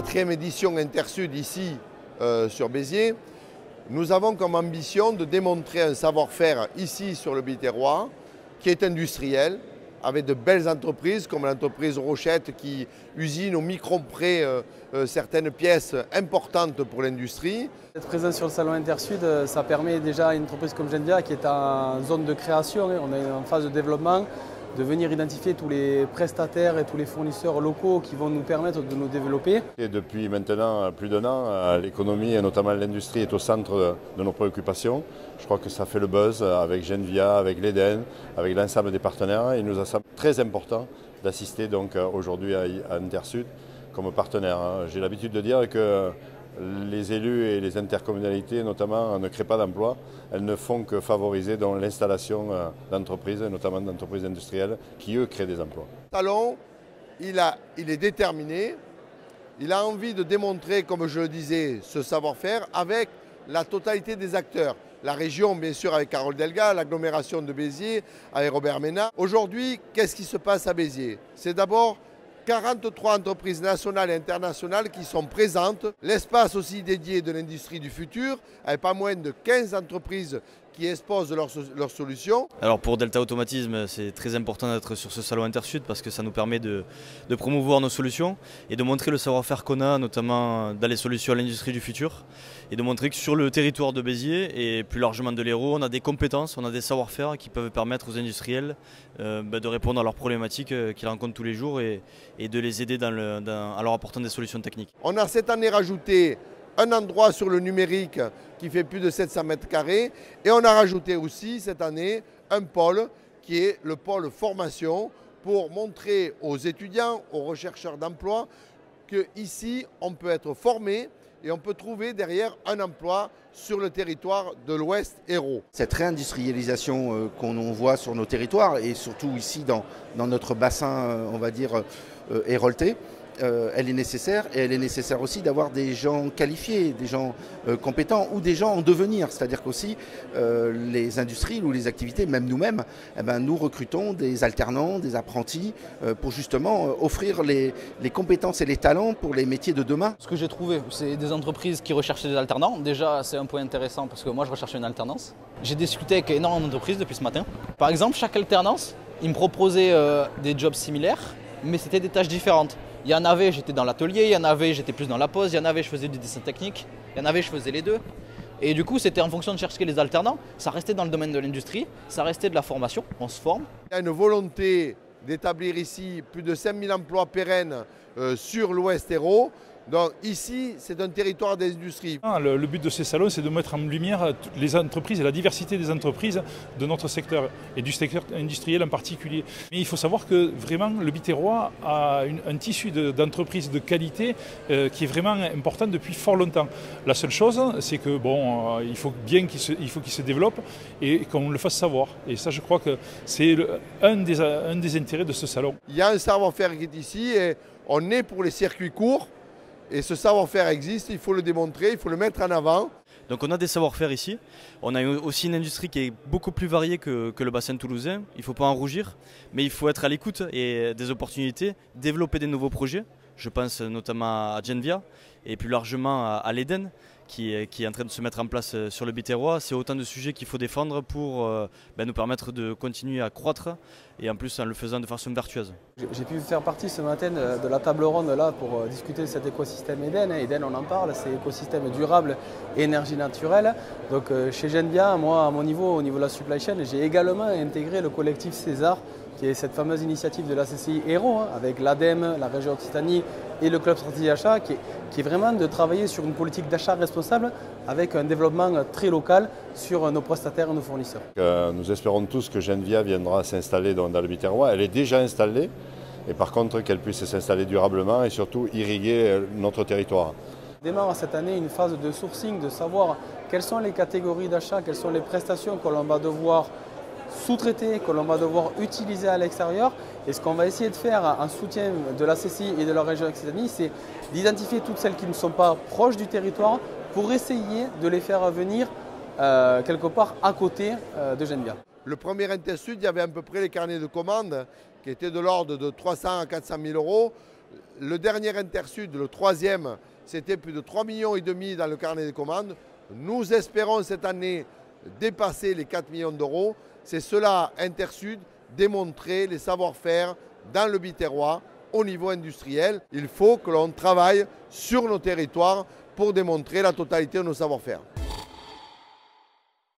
4e édition Intersud ici sur Béziers, nous avons comme ambition de démontrer un savoir-faire ici sur le Biterrois qui est industriel, avec de belles entreprises comme l'entreprise Rochette qui usine au micron près certaines pièces importantes pour l'industrie. Être présent sur le salon Intersud, ça permet déjà à une entreprise comme Genvia qui est en zone de création, on est en phase de développement, de venir identifier tous les prestataires et tous les fournisseurs locaux qui vont nous permettre de nous développer. Et depuis maintenant plus d'un an, l'économie et notamment l'industrie est au centre de nos préoccupations. Je crois que ça fait le buzz avec Genvia, avec l'Eden, avec l'ensemble des partenaires. Il nous a semblé très important d'assister donc aujourd'hui à Intersud comme partenaire. J'ai l'habitude de dire que les élus et les intercommunalités notamment ne créent pas d'emplois, elles ne font que favoriser l'installation d'entreprises, notamment d'entreprises industrielles qui eux créent des emplois. Le salon, il est déterminé, il a envie de démontrer, comme je le disais, ce savoir-faire avec la totalité des acteurs. La région, bien sûr, avec Carole Delga, l'agglomération de Béziers, avec Robert Ménard. Aujourd'hui, qu'est-ce qui se passe à Béziers? C'est d'abord 43 entreprises nationales et internationales qui sont présentes. L'espace aussi dédié de l'industrie du futur, avec pas moins de 15 entreprises qui exposent leurs solutions. Alors pour Delta Automatisme, c'est très important d'être sur ce salon Intersud parce que ça nous permet de promouvoir nos solutions et de montrer le savoir-faire qu'on a, notamment dans les solutions à l'industrie du futur, et de montrer que sur le territoire de Béziers et plus largement de l'Hérault, on a des compétences, on a des savoir-faire qui peuvent permettre aux industriels de répondre à leurs problématiques qu'ils rencontrent tous les jours et de les aider en leur apportant des solutions techniques. On a cette année rajouté un endroit sur le numérique qui fait plus de 700 mètres carrés et on a rajouté aussi cette année un pôle qui est le pôle formation pour montrer aux étudiants, aux rechercheurs d'emploi qu'ici on peut être formé et on peut trouver derrière un emploi sur le territoire de l'Ouest Hérault. Cette réindustrialisation qu'on voit sur nos territoires et surtout ici dans notre bassin, on va dire, héroltais, elle est nécessaire et elle est nécessaire aussi d'avoir des gens qualifiés, des gens compétents ou des gens en devenir. C'est-à-dire qu'aussi les industries ou les activités, même nous-mêmes, nous recrutons des alternants, des apprentis pour justement offrir les compétences et les talents pour les métiers de demain. Ce que j'ai trouvé, c'est des entreprises qui recherchaient des alternants. Déjà, c'est un point intéressant parce que moi, je recherchais une alternance. J'ai discuté avec énormément d'entreprises depuis ce matin. Par exemple, chaque alternance, ils me proposaient des jobs similaires, mais c'était des tâches différentes. Il y en avait, j'étais dans l'atelier, il y en avait, j'étais plus dans la pose, il y en avait, je faisais du dessin technique, il y en avait, je faisais les deux. Et du coup, c'était en fonction de chercher les alternants. Ça restait dans le domaine de l'industrie, ça restait de la formation, on se forme. Il y a une volonté d'établir ici plus de 5000 emplois pérennes sur l'Ouest Hérault. Donc ici, c'est un territoire d'industrie. Le but de ces salons, c'est de mettre en lumière les entreprises et la diversité des entreprises de notre secteur et du secteur industriel en particulier. Mais il faut savoir que vraiment le Biterrois a un tissu d'entreprises de qualité qui est vraiment important depuis fort longtemps. La seule chose, c'est que il faut bien qu'il se développe et qu'on le fasse savoir. Et ça, je crois que c'est un des intérêts de ce salon. Il y a un savoir-faire qui est ici et on est pour les circuits courts. Et ce savoir-faire existe, il faut le démontrer, il faut le mettre en avant. Donc on a des savoir-faire ici, on a aussi une industrie qui est beaucoup plus variée que le bassin toulousain, il ne faut pas en rougir, mais il faut être à l'écoute et des opportunités, développer des nouveaux projets. Je pense notamment à Genvia et plus largement à l'Eden qui est en train de se mettre en place sur le Biterrois. C'est autant de sujets qu'il faut défendre pour nous permettre de continuer à croître et en plus en le faisant de façon vertueuse. J'ai pu faire partie ce matin de la table ronde là pour discuter de cet écosystème Eden. Eden, on en parle, c'est écosystème durable et énergie naturelle. Donc chez Genvia, moi à mon niveau, au niveau de la supply chain, j'ai également intégré le collectif César, qui est cette fameuse initiative de la CCI Hérault, avec l'ADEME, la région Occitanie et le club stratégie achat, qui est vraiment de travailler sur une politique d'achat responsable avec un développement très local sur nos prestataires et nos fournisseurs. Nous espérons tous que Genvia viendra s'installer dans le Biterrois. Elle est déjà installée, et par contre qu'elle puisse s'installer durablement et surtout irriguer notre territoire. On démarre cette année une phase de sourcing, de savoir quelles sont les catégories d'achat, quelles sont les prestations que l'on va devoir sous-traiter, que l'on va devoir utiliser à l'extérieur. Et ce qu'on va essayer de faire en soutien de la CCI et de la région Occitanie, c'est d'identifier toutes celles qui ne sont pas proches du territoire pour essayer de les faire venir quelque part à côté de Genvia. Le premier Intersud, il y avait à peu près les carnets de commandes qui étaient de l'ordre de 300 à 400 000 euros. Le dernier Intersud, le troisième, c'était plus de 3,5 millions dans le carnet des commandes. Nous espérons cette année dépasser les 4 millions d'euros. C'est cela, Intersud, démontrer les savoir-faire dans le Biterrois au niveau industriel. Il faut que l'on travaille sur nos territoires pour démontrer la totalité de nos savoir-faire.